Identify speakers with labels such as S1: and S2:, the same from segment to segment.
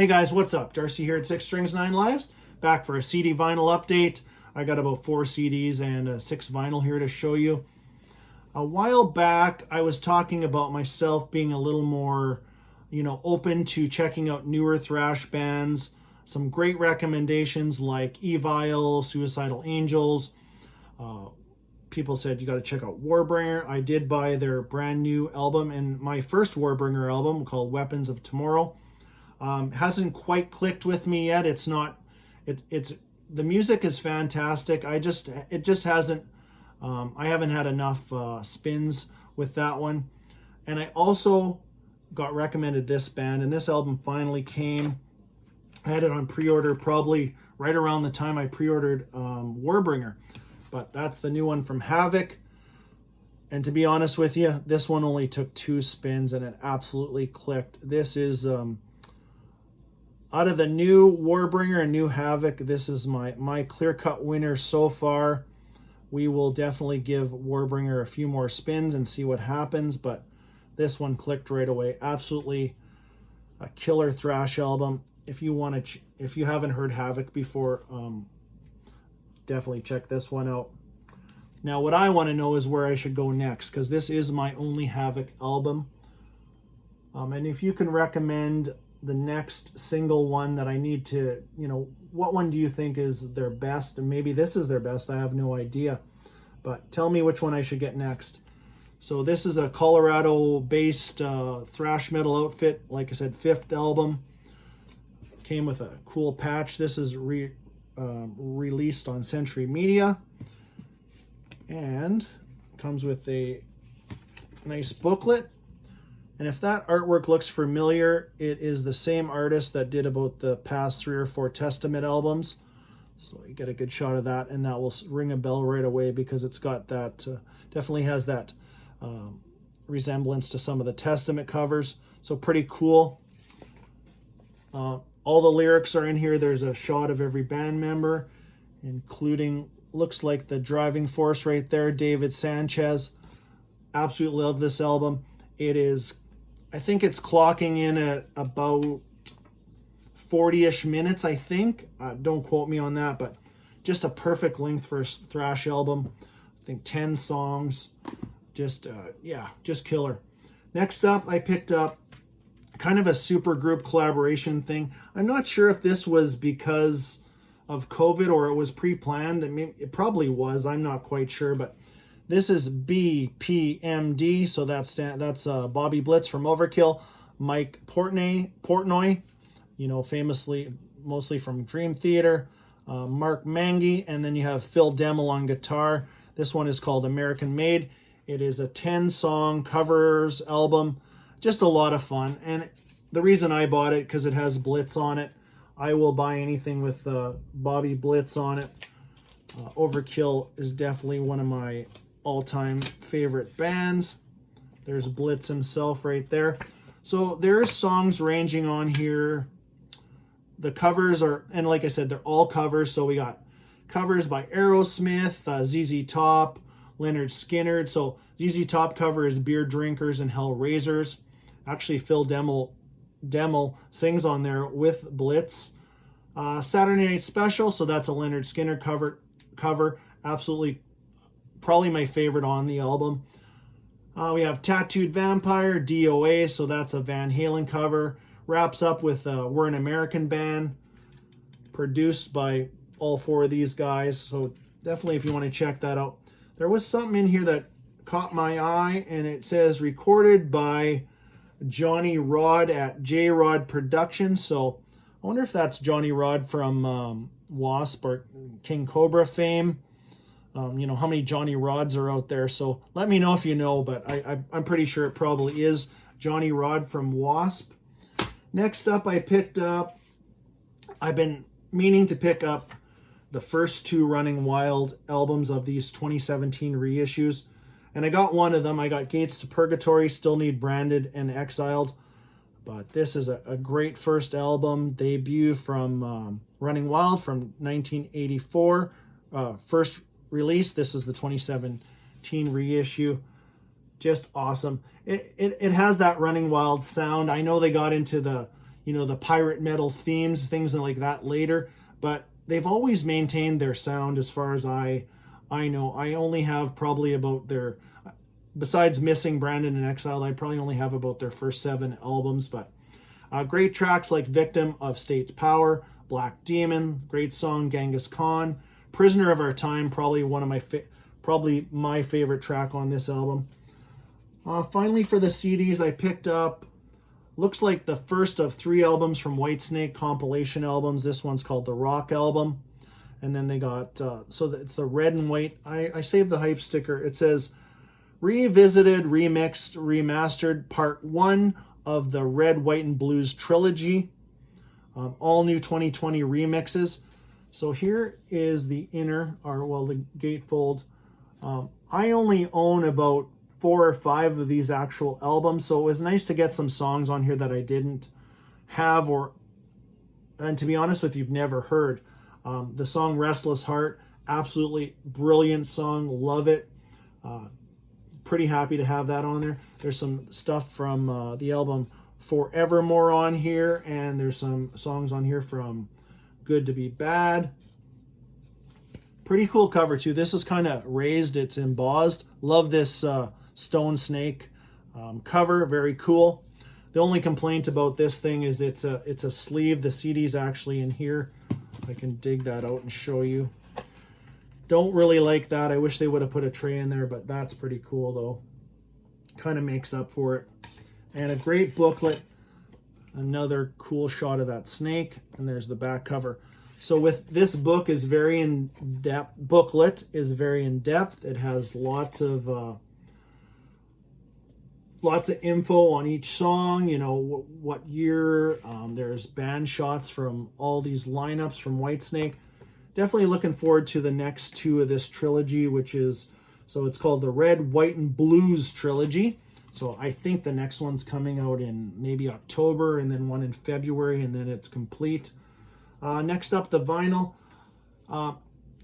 S1: Hey guys, what's up? Darcy here at 6 Strings 9 Lives, back for a CD vinyl update. I got about 4 CDs and 6 vinyl here to show you. A while back, I was talking about myself being a little more, open to checking out newer thrash bands. Some great recommendations like Evil, Suicidal Angels. People said you got to check out Warbringer. I did buy their brand new album, and my first Warbringer album called Weapons of Tomorrow. Hasn't quite clicked with me yet. It's the music is fantastic. It just hasn't. I haven't had enough spins with that one. And I also got recommended this band, and this album finally came. I had it on pre-order probably right around the time I pre-ordered Warbringer. But that's the new one from Havok. And to be honest with you, this one only took 2 spins and it absolutely clicked. This is out of the new Warbringer and new Havok, this is my clear-cut winner so far. We will definitely give Warbringer a few more spins and see what happens, but this one clicked right away. Absolutely a killer thrash album. If you haven't heard Havok before, definitely check this one out. Now, what I want to know is where I should go next, because this is my only Havok album. And if you can recommend the next single one that I need to, what one do you think is their best? And maybe this is their best, I have no idea. But tell me which one I should get next. So this is a Colorado-based thrash metal outfit. Like I said, 5th album. Came with a cool patch. This is released on Century Media. And comes with a nice booklet. And if that artwork looks familiar, it is the same artist that did about the past 3 or 4 Testament albums. So you get a good shot of that, and that will ring a bell right away because it's got that, definitely has that resemblance to some of the Testament covers. So pretty cool. All the lyrics are in here. There's a shot of every band member, including, looks like the driving force right there, David Sanchez. Absolutely love this album. It is, I think it's clocking in at about 40-ish minutes, I think. Don't quote me on that, but just a perfect length for a thrash album. I think 10 songs. Just killer. Next up, I picked up kind of a super group collaboration thing. I'm not sure if this was because of COVID or it was pre-planned. It probably was. I'm not quite sure, but this is BPMD, so that's Bobby Blitz from Overkill, Mike Portnoy, famously mostly from Dream Theater, Mark Mangy, and then you have Phil Demmel on guitar. This one is called American Made. It is a 10-song covers album, just a lot of fun. And the reason I bought it, because it has Blitz on it. I will buy anything with Bobby Blitz on it. Overkill is definitely one of my all-time favorite bands. There's Blitz himself right there. So there's songs ranging on here. The covers are, and like I said, they're all covers. So we got covers by Aerosmith, ZZ Top, Leonard Skinner. So ZZ Top cover is Beer Drinkers and Hellraisers. Actually, Phil Demmel sings on there with Blitz. Saturday Night Special, so that's a Leonard Skinner cover. Absolutely, probably my favorite on the album. We have Tattooed Vampire, DOA, so that's a Van Halen cover. Wraps up with We're an American Band, produced by all 4 of these guys. So definitely if you want to check that out. There was something in here that caught my eye, and it says recorded by Johnny Rod at J-Rod Productions. So I wonder if that's Johnny Rod from Wasp or King Cobra fame. How many Johnny Rods are out there. So let me know if you know, but I'm pretty sure it probably is Johnny Rod from Wasp. Next up, I've been meaning to pick up the first 2 Running Wild albums of these 2017 reissues. And I got one of them. I got Gates to Purgatory, Still Need Branded, and Exiled. But this is a great first album, debut from Running Wild from 1984. First release. This is the 2017 reissue. Just awesome. It has that Running Wild sound. I know they got into the you know, the pirate metal themes, things like that later. But they've always maintained their sound as far as I know. I only have probably about their, besides missing Brandon in Exile, I probably only have about their first 7 albums. But great tracks like Victim of State's Power, Black Demon, great song Genghis Khan, Prisoner of Our Time, probably one of my probably my favorite track on this album. Finally, for the CDs, I picked up, looks like the first of 3 albums from Whitesnake compilation albums. This one's called the Rock album. And then they got, so it's the red and white. I saved the hype sticker. It says, Revisited, Remixed, Remastered, Part 1 of the Red, White, and Blues trilogy. All new 2020 remixes. So here is the inner, or well, the gatefold. I only own about 4 or 5 of these actual albums, so it was nice to get some songs on here that I didn't have, and to be honest with you, you've never heard. The song Restless Heart, absolutely brilliant song, love it. Pretty happy to have that on there. There's some stuff from the album Forevermore on here, and there's some songs on here from Good to Be Bad. Pretty cool cover too. This is kind of raised, it's embossed. Love this Stone Snake cover, very cool. The only complaint about this thing is it's a sleeve. The CD's actually in here. I can dig that out and show you. Don't really like that. I wish they would have put a tray in there, but that's pretty cool though. Kind of makes up for it. And a great booklet. Another cool shot of that snake. And there's the back cover. So with this book is very in depth. Booklet is very in depth. It has lots of info on each song. You know what year. There's band shots from all these lineups from Whitesnake. Definitely looking forward to the next 2 of this trilogy, which is, so it's called the Red, White, and Blues trilogy. So I think the next one's coming out in maybe October, and then one in February, and then it's complete. Next up, the vinyl.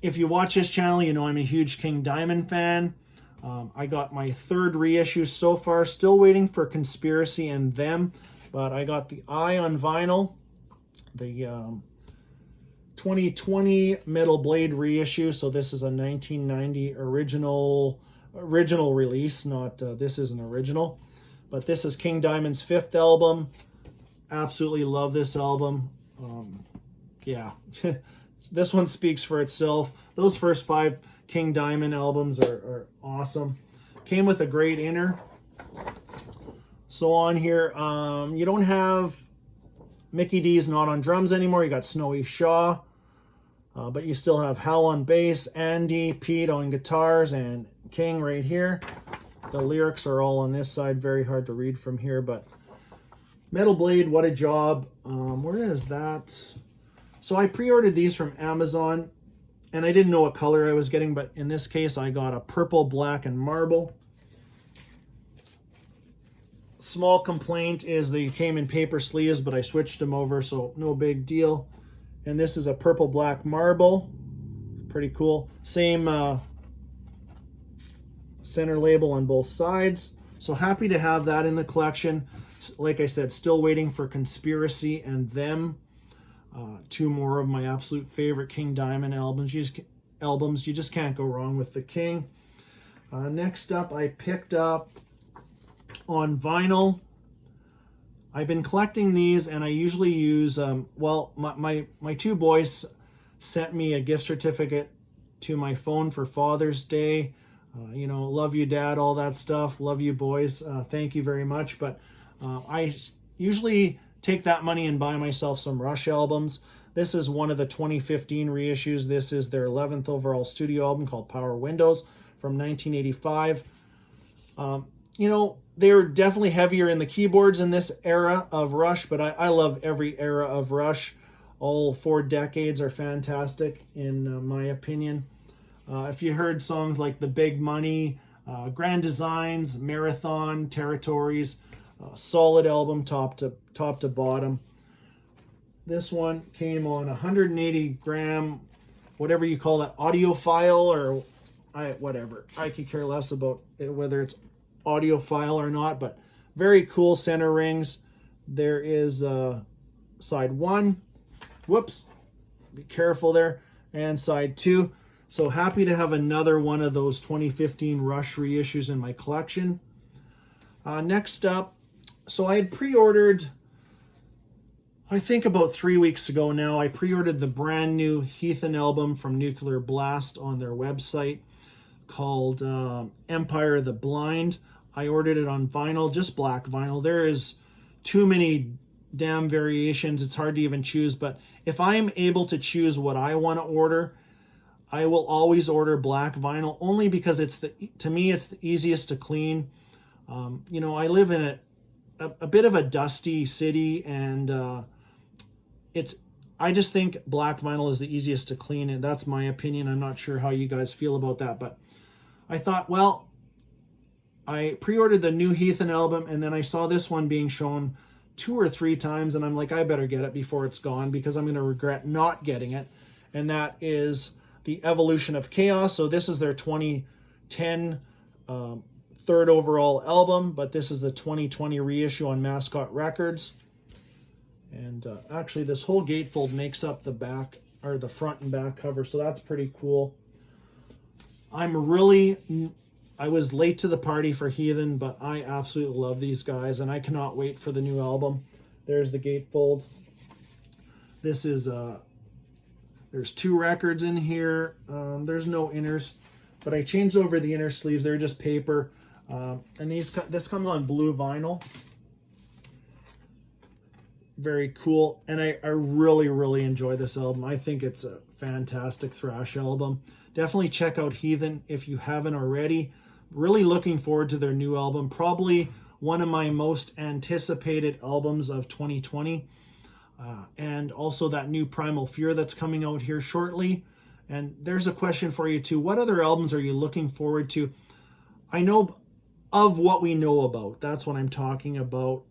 S1: If you watch this channel, you know I'm a huge King Diamond fan. I got my 3rd reissue so far. Still waiting for Conspiracy and Them, but I got the Eye on vinyl. The 2020 Metal Blade reissue. So this is a 1990 original release. Not this isn't original, but this is King Diamond's 5th album. Absolutely love this album. Yeah, this one speaks for itself. Those first 5 King Diamond albums are awesome. Came with a great inner. So on here, you don't have Mickey D's not on drums anymore. You got Snowy Shaw, but you still have Hal on bass, Andy, Pete on guitars, and King right here. The lyrics are all on this side. Very hard to read from here, but Metal Blade, what a job. Where is that? So I pre-ordered these from Amazon, and I didn't know what color I was getting, but in this case, I got a purple, black, and marble. Small complaint is they came in paper sleeves, but I switched them over, so no big deal. And this is a purple, black marble. Pretty cool. Same center label on both sides. So happy to have that in the collection. Like I said, still waiting for Conspiracy and Them. 2 more of my absolute favorite King Diamond albums. You just can't go wrong with the King. Next up, I picked up on vinyl. I've been collecting these, and I usually use, well, my 2 boys sent me a gift certificate to my phone for Father's Day. You know, love you, Dad, all that stuff. Love you, boys. Thank you very much. But I usually take that money and buy myself some Rush albums. This is one of the 2015 reissues. This is their 11th overall studio album called Power Windows from 1985. You know, they're definitely heavier in the keyboards in this era of Rush, but I love every era of Rush. All 4 decades are fantastic in my opinion. If you heard songs like The Big Money, Grand Designs, Marathon, Territories, solid album top to bottom. This one came on 180 gram, whatever you call that, audiophile, or whatever. I could care less about it, whether it's audiophile or not, but very cool center rings. There is side 1. Whoops, be careful there. And side 2. So happy to have another one of those 2015 Rush reissues in my collection. Next up, so I had pre-ordered, I think about 3 weeks ago now, I pre-ordered the brand new Heathen album from Nuclear Blast on their website called Empire of the Blind. I ordered it on vinyl, just black vinyl. There is too many damn variations, it's hard to even choose, but if I'm able to choose what I want to order, I will always order black vinyl, only because to me it's the easiest to clean. You know, I live in a bit of a dusty city, and I just think black vinyl is the easiest to clean, and that's my opinion. I'm not sure how you guys feel about that, but I thought, well, I pre-ordered the new Heathen album, and then I saw this one being shown 2 or 3 times, and I'm like, I better get it before it's gone, because I'm going to regret not getting it. And that is the Evolution of Chaos. So this is their 2010 third overall album, but this is the 2020 reissue on Mascot Records. And actually this whole gatefold makes up the back, or the front and back cover, so that's pretty cool. I was late to the party for Heathen, but I absolutely love these guys, and I cannot wait for the new album. There's the gatefold. This is there's 2 records in here. There's no inners, but I changed over the inner sleeves. They're just paper. And this comes on blue vinyl. Very cool. And I really, really enjoy this album. I think it's a fantastic thrash album. Definitely check out Heathen if you haven't already. Really looking forward to their new album. Probably one of my most anticipated albums of 2020. And also that new Primal Fear that's coming out here shortly. And there's a question for you too. What other albums are you looking forward to? I know of what we know about. That's what I'm talking about.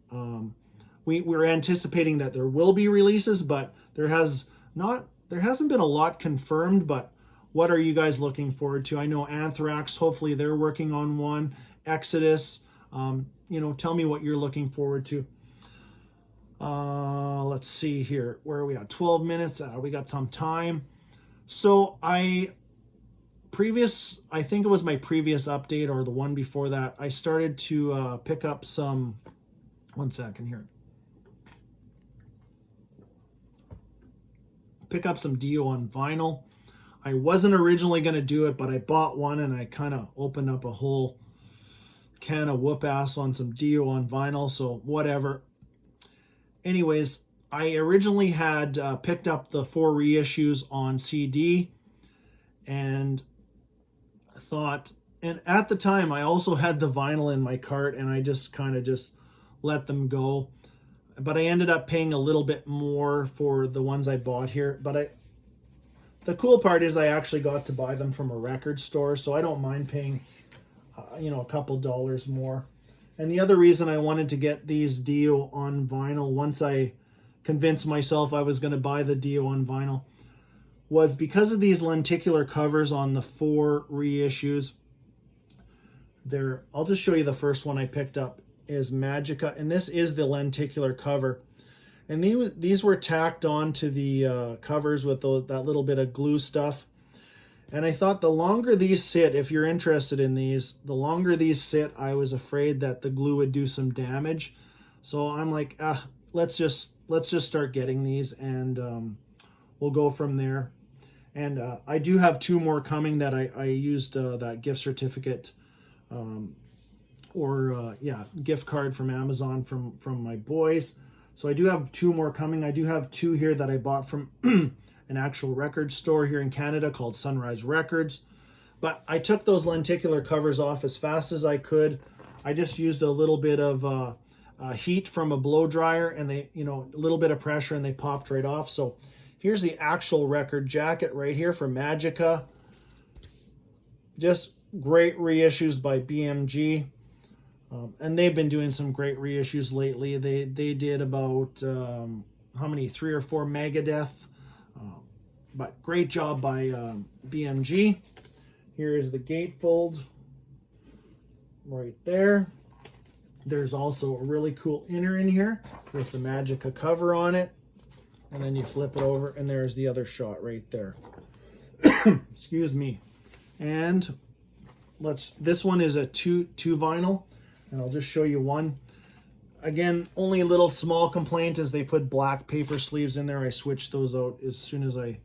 S1: We're anticipating that there will be releases, but there hasn't been a lot confirmed. But what are you guys looking forward to? I know Anthrax, hopefully they're working on one. Exodus, you know, tell me what you're looking forward to. Let's see here. Where are we at? 12 minutes. We got some time. So I think it was my previous update or the one before that, I started to pick up some, one second here. Pick up some Dio on vinyl. I wasn't originally going to do it, but I bought one and I kind of opened up a whole can of whoop ass on some Dio on vinyl, so whatever. Anyways, I originally had picked up the 4 reissues on CD, and thought, and at the time I also had the vinyl in my cart, and I just kind of let them go. But I ended up paying a little bit more for the ones I bought here. But the cool part is I actually got to buy them from a record store, so I don't mind paying you know, a couple dollars more. And the other reason I wanted to get these Dio on vinyl, once I convinced myself I was going to buy the Dio on vinyl, was because of these lenticular covers on the 4 reissues. I'll just show you the first one I picked up is Magica, and this is the lenticular cover. And these were tacked on to the covers with that little bit of glue stuff. And I thought the longer these sit, if you're interested in these, the longer these sit, I was afraid that the glue would do some damage. So I'm like, let's just start getting these, and we'll go from there. And I do have 2 more coming that I used that gift certificate gift card from Amazon from my boys. So I do have 2 more coming. I do have 2 here that I bought from an actual record store here in Canada called Sunrise Records. But I took those lenticular covers off as fast as I could. I just used a little bit of heat from a blow dryer, and they, you know, a little bit of pressure, and they popped right off. So here's the actual record jacket right here for Magica. Just great reissues by BPMD. And they've been doing some great reissues lately. They did about, 3 or 4 Megadeth. But great job by BPMD. Here is the gatefold right there. There's also a really cool inner in here with the Magica cover on it. and then you flip it over, and there's the other shot right there. Excuse me. And this one is a two vinyl, and I'll just show you one. Again, only a little small complaint is they put black paper sleeves in there. I switched those out as soon as I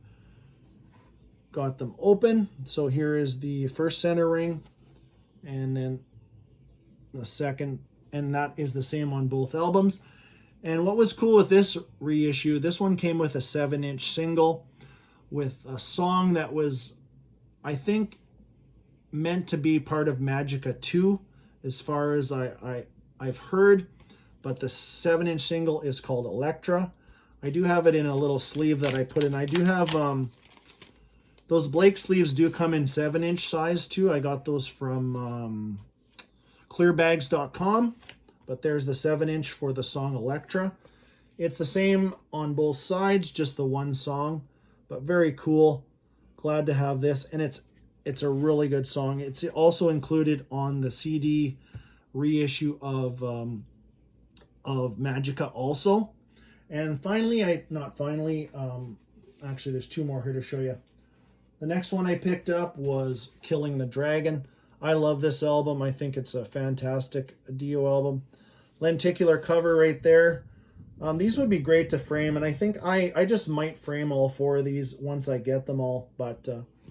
S1: got them open. So here is the first center ring, and then the second, and that is the same on both albums. And what was cool with this reissue, this one came with a 7-inch single with a song that was, I think, meant to be part of Magica 2, as far as I've heard. But the 7-inch single is called Electra. I do have it in a little sleeve that I put in. I do have, those Blake sleeves do come in 7-inch size too. I got those from clearbags.com. But there's the 7-inch for the song Electra. It's the same on both sides, just the one song. But very cool. Glad to have this. And it's a really good song. It's also included on the CD reissue of Magica also. And finally, actually there's two more here to show you. The next one I picked up was Killing the Dragon. I love this album. I think it's a fantastic Dio album. Lenticular cover right there. These would be great to frame, and I think I just might frame all four of these once I get them all, but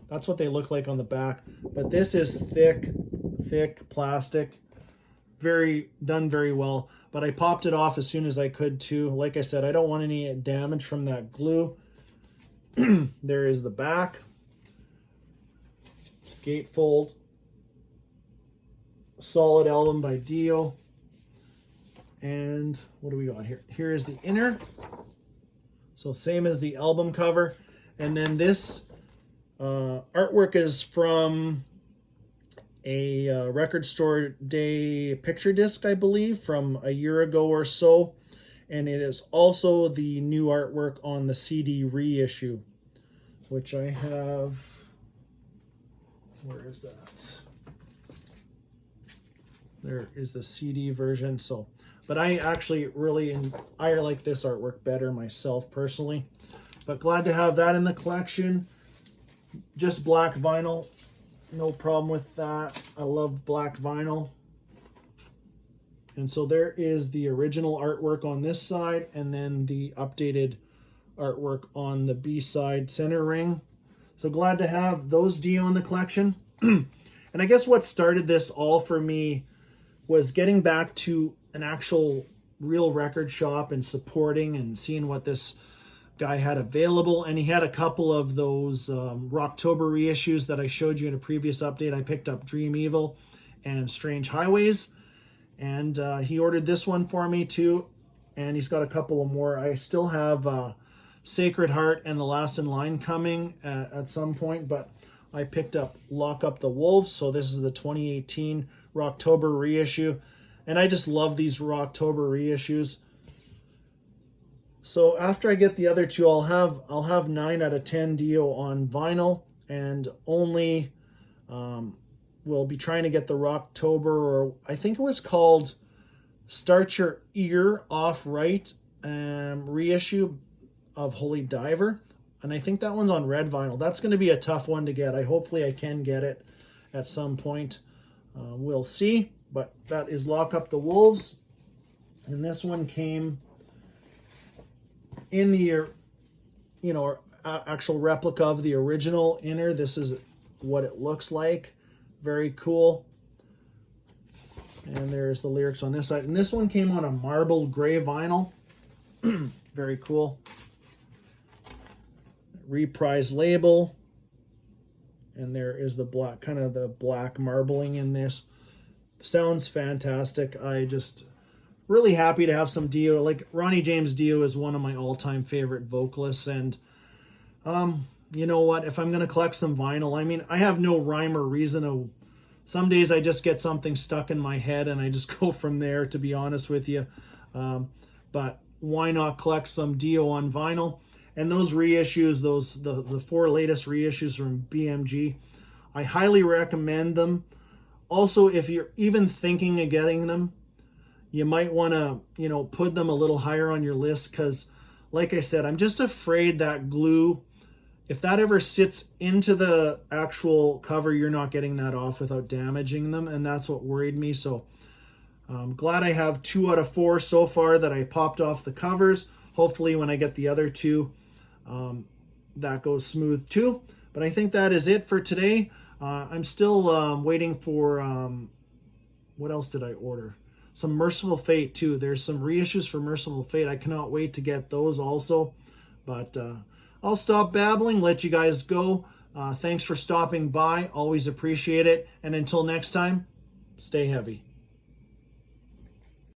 S1: that's what they look like on the back. But this is thick plastic. Done very well. But I popped it off as soon as I could too. Like I said, I don't want any damage from that glue. There is the back. Gatefold. Solid album by Dio. And what do we got here? Here is the inner. So same as the album cover. And then this artwork is from a Record Store Day picture disc, I believe, from a year ago or so. And it is also the new artwork on the CD reissue, which I have. Where is that? There is the CD version. So, but I actually I like this artwork better myself personally. But glad to have that in the collection. Just black vinyl. No problem with that. I love black vinyl. And so there is the original artwork on this side, and then the updated artwork on the B side center ring. So glad to have those Dio in the collection. And I guess what started this all for me was getting back to an actual real record shop and supporting and seeing what this guy had available. And he had a couple of those Rocktober reissues that I showed you in a previous update. I picked up Dream Evil and Strange Highways, and he ordered this one for me too, and he's got a couple of more. I still have Sacred Heart and The Last in Line coming at some point, but I picked up Lock Up the Wolves. So this is the 2018 Rocktober reissue, and I just love these Rocktober reissues. So after I get the other two, I'll have 9 out of 10 Dio on vinyl, and only we'll be trying to get the Rocktober, or I think it was called Start Your Ear Off Right reissue of Holy Diver, and I think that one's on red vinyl. That's going to be a tough one to get. Hopefully I can get it at some point. We'll see, but that is Lock Up the Wolves, and this one came in the actual replica of the original inner. This is what it looks like. Very cool. And there's the lyrics on this side. And this one came on a marbled gray vinyl. Very cool. Reprise label. And there is the black, kind of the black marbling in this. Sounds fantastic. I just really happy to have some Dio. Like, Ronnie James Dio is one of my all-time favorite vocalists, and you know what, if I'm going to collect some vinyl, I mean, I have no rhyme or reason to, some days I just get something stuck in my head and I just go from there, to be honest with you. But why not collect some Dio on vinyl? And those reissues, the 4 latest reissues from BMG, I highly recommend them. Also, if you're even thinking of getting them, you might want to, put them a little higher on your list, because like I said, I'm just afraid that glue, if that ever sits into the actual cover, you're not getting that off without damaging them, and that's what worried me. So I'm glad I have 2 out of 4 so far that I popped off the covers. Hopefully when I get the other 2, that goes smooth too. But I think that is it for today. I'm still waiting for, what else did I order? Some Merciful Fate too. There's some reissues for Merciful Fate. I cannot wait to get those also. But I'll stop babbling, let you guys go. Thanks for stopping by. Always appreciate it. And until next time, stay heavy.